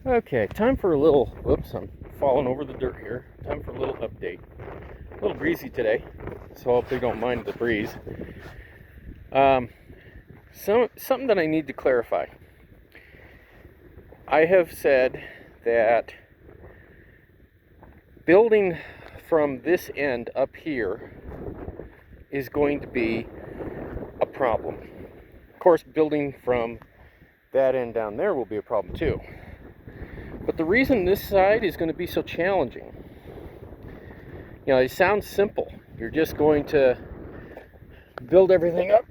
Okay, time for a little, whoops, I'm falling over the dirt here. Time for a little update. A little breezy today, so hopefully you don't mind the breeze. Something that I need to clarify. I have said that building from this end up here is going to be a problem. Of course, building from that end down there will be a problem too. But the reason this side is going to be so challenging, it sounds simple. You're just going to build everything up,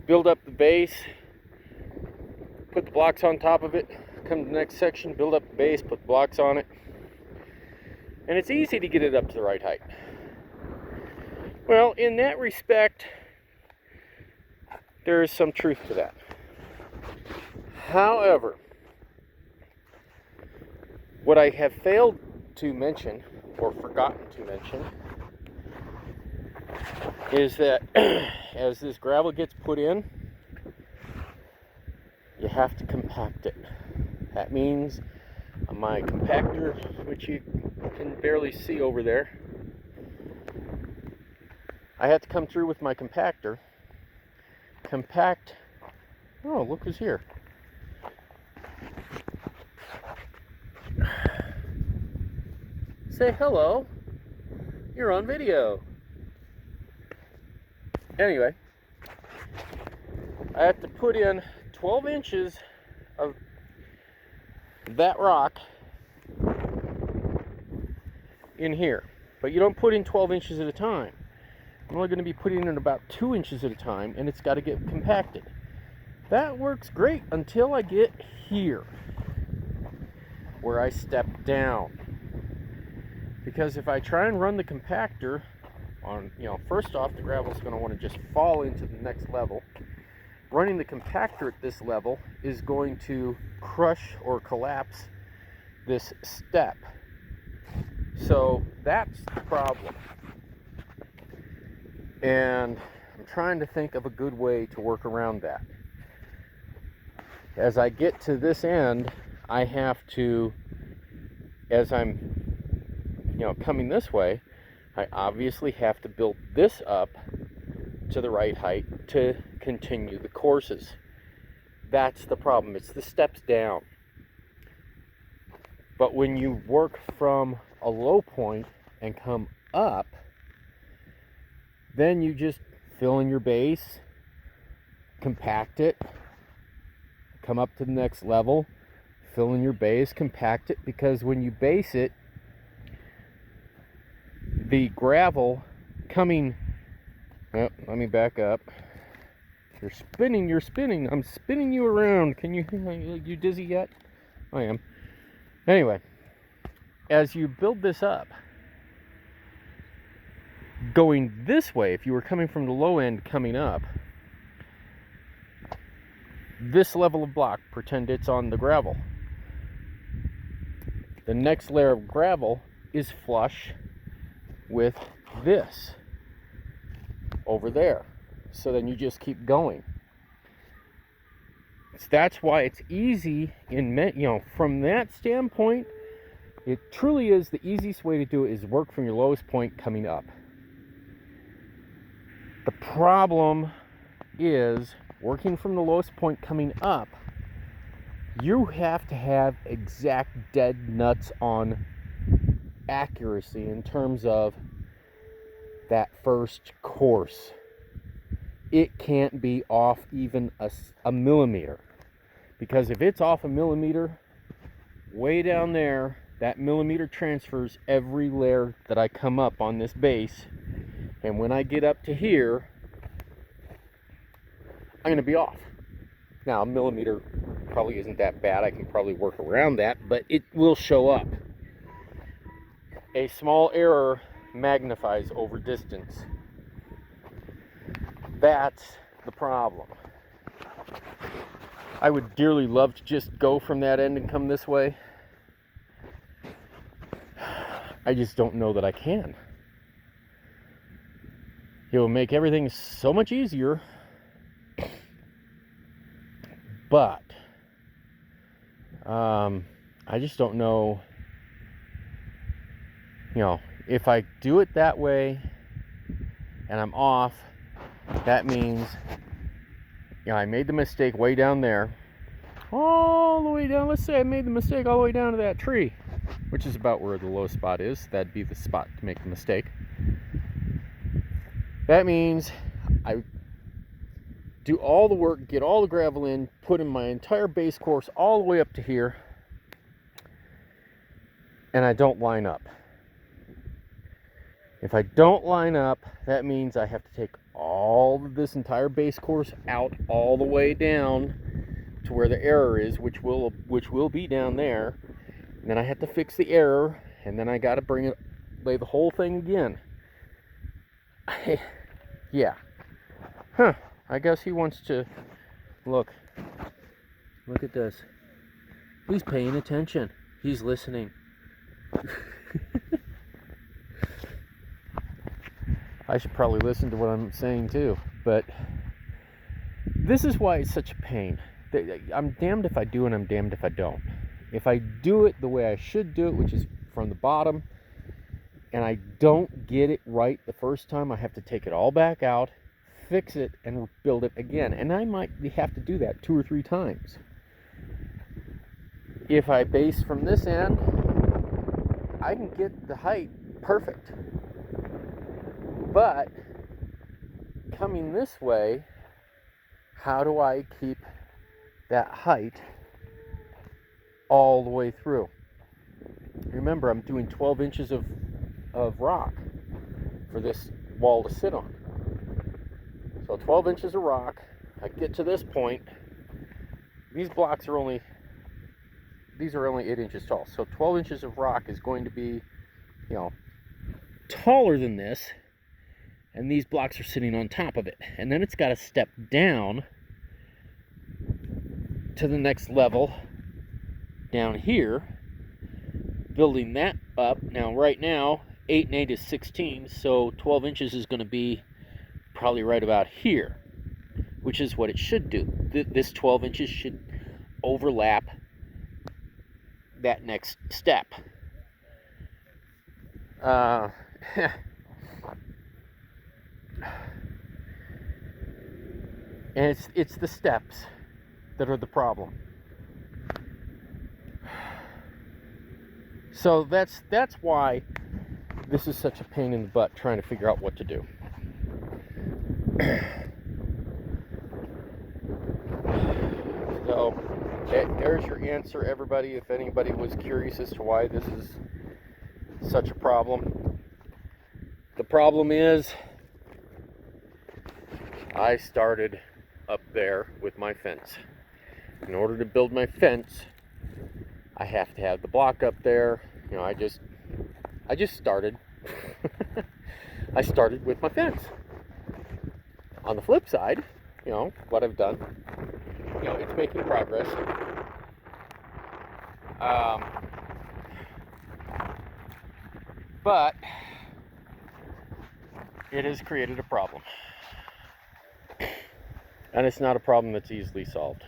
build up the base, put the blocks on top of it, come to the next section, build up the base, put blocks on it. And it's easy to get it up to the right height. Well, in that respect, there is some truth to that. However, what I have failed to mention, or forgotten to mention, is that as this gravel gets put in, you have to compact it. That means my compactor, which you can barely see over there, I have to come through with my compactor, compact. Oh, look who's here. Say hello. You're on video. Anyway, I have to put in 12 inches of that rock in here. But you don't put in 12 inches at a time. I'm only going to be putting in about 2 inches at a time, and it's got to get compacted. That works great until I get here, where I step down. Because if I try and run the compactor on, first off, the gravel's going to want to just fall into the next level. Running the compactor at this level is going to crush or collapse this step. So that's the problem. And I'm trying to think of a good way to work around that. As I get to this end, I have to, as I'm coming this way, I obviously have to build this up to the right height to continue the courses. That's the problem. It's the steps down. But when you work from a low point and come up, then you just fill in your base, compact it, come up to the next level, fill in your base, compact it, because when you base it, the gravel coming, let me back up. You're spinning, I'm spinning you around. You dizzy yet? I am. Anyway, as you build this up, going this way, if you were coming from the low end coming up, this level of block, pretend it's on the gravel. The next layer of gravel is flush with this over there. So then you just keep going. That's why it's easy from that standpoint. It truly is the easiest way to do it is work from your lowest point coming up. The problem is working from the lowest point coming up, you have to have exact dead nuts on accuracy in terms of that first course. It can't be off even a millimeter, because if it's off a millimeter way down there, that millimeter transfers every layer that I come up on this base, and when I get up to here, I'm going to be off. Now, a millimeter probably isn't that bad. I can probably work around that, but it will show up. A small error magnifies over distance. That's the problem. I would dearly love to just go from that end and come this way. I just don't know that I can. It will make everything so much easier, but I just don't know, if I do it that way and I'm off, that means, I made the mistake way down there, all the way down. Let's say I made the mistake all the way down to that tree, which is about where the low spot is. That'd be the spot to make the mistake. That means I do all the work, get all the gravel in, put in my entire base course all the way up to here, and I don't line up. If I don't line up, that means I have to take all of this entire base course out all the way down to where the error is, which will be down there. And then I have to fix the error, and then I got to lay the whole thing again. Yeah. Huh. I guess he wants to look at this. He's paying attention. He's listening. I should probably listen to what I'm saying too, but this is why it's such a pain. I'm damned if I do and I'm damned if I don't. If I do it the way I should do it, which is from the bottom, and I don't get it right the first time, I have to take it all back out, fix it, and build it again. And I might have to do that 2 or 3 times. If I base from this end, I can get the height perfect. But coming this way, how do I keep that height all the way through? Remember, I'm doing 12 inches of rock for this wall to sit on. So 12 inches of rock, I get to this point, these blocks are only 8 inches tall. So 12 inches of rock is going to be, taller than this, and these blocks are sitting on top of it. And then it's got to step down to the next level down here, building that up. Now, right now, 8 and 8 is 16, so 12 inches is going to be probably right about here, which is what it should do. This 12 inches should overlap that next step. And it's the steps that are the problem. So that's why this is such a pain in the butt, trying to figure out what to do. So there's your answer, everybody. If anybody was curious as to why this is such a problem, the problem is I started up there with my fence. In order to build my fence, I have to have the block up there. I just started. I started with my fence. On the flip side, what I've done, it's making progress. But it has created a problem. And it's not a problem that's easily solved.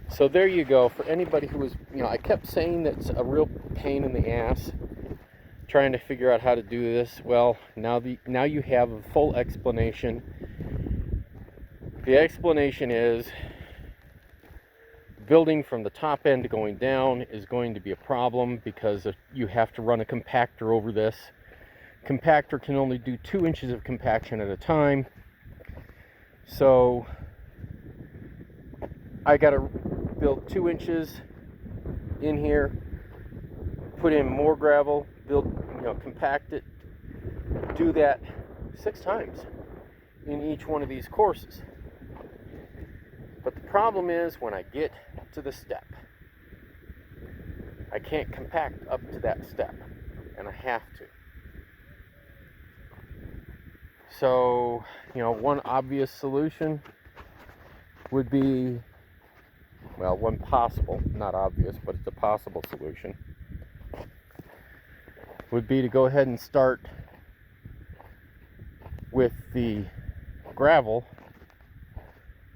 So there you go. For anybody who was, I kept saying that's a real pain in the ass trying to figure out how to do this. Well, now you have a full explanation. The explanation is building from the top end going down is going to be a problem because you have to run a compactor over this. Compactor can only do 2 inches of compaction at a time. So I got to build 2 inches in here, put in more gravel, compact it, do that 6 times in each one of these courses. But the problem is when I get to the step, I can't compact up to that step, and I have to. So, one obvious solution would be, one possible, not obvious, but it's a possible solution, would be to go ahead and start with the gravel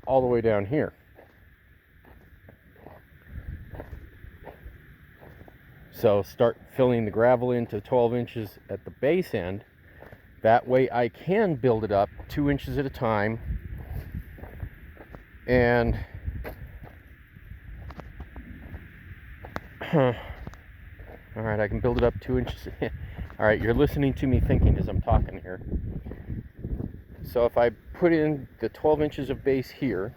all the way down here. So start filling the gravel into 12 inches at the base end. That way I can build it up 2 inches at a time. And all right, I can build it up 2 inches. All right, you're listening to me thinking as I'm talking here. So if I put in the 12 inches of base here,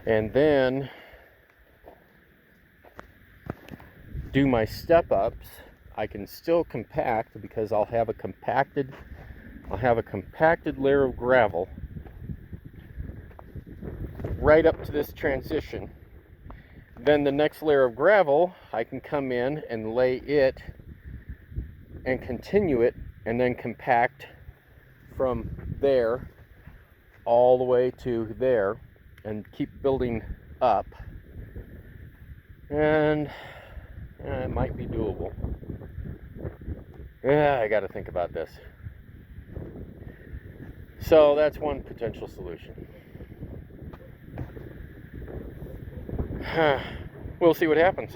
and then do my step ups, I can still compact, because I'll have a compacted layer of gravel right up to this transition. Then the next layer of gravel, I can come in and lay it and continue it, and then compact from there all the way to there and keep building up. And it might be doable. Yeah, I got to think about this. So that's one potential solution. We'll see what happens.